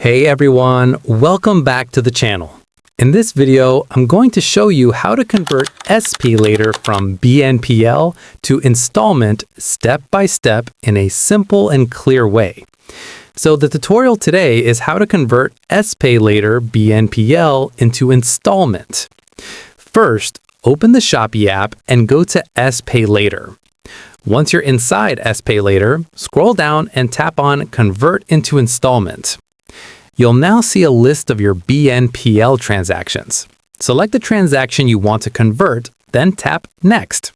Hey everyone, welcome back to the channel. In this video, I'm going to show you how to convert SPayLater from BNPL to installment step by step in a simple and clear way. So the tutorial today is how to convert SPayLater BNPL into installment. First, open the Shopee app and go to SPayLater. Once you're inside SPayLater, scroll down and tap on Convert into Installment. You'll now see a list of your BNPL transactions. Select the transaction you want to convert, then tap Next.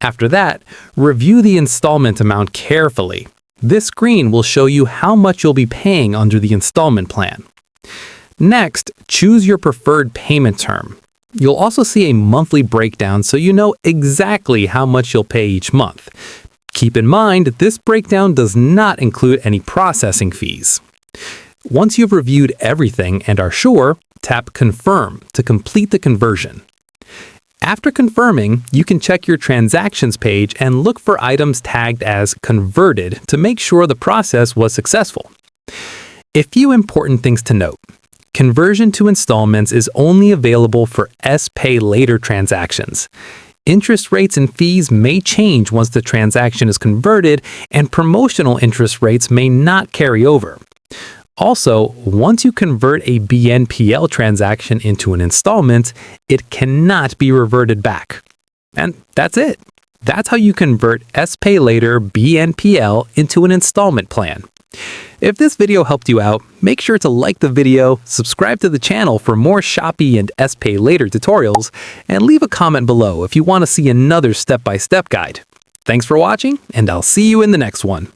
After that, review the installment amount carefully. This screen will show you how much you'll be paying under the installment plan. Next, choose your preferred payment term. You'll also see a monthly breakdown so you know exactly how much you'll pay each month. Keep in mind, this breakdown does not include any processing fees. Once you've reviewed everything and are sure, tap Confirm to complete the conversion. After confirming, you can check your transactions page and look for items tagged as converted to make sure the process was successful. A few important things to note. Conversion to installments is only available for SPayLater transactions. Interest rates and fees may change once the transaction is converted, and promotional interest rates may not carry over. Also, once you convert a BNPL transaction into an installment, it cannot be reverted back. And that's it. That's how you convert SPayLater BNPL into an installment plan. If this video helped you out, make sure to like the video, subscribe to the channel for more Shopee and SPayLater tutorials, and leave a comment below if you want to see another step-by-step guide. Thanks for watching, and I'll see you in the next one.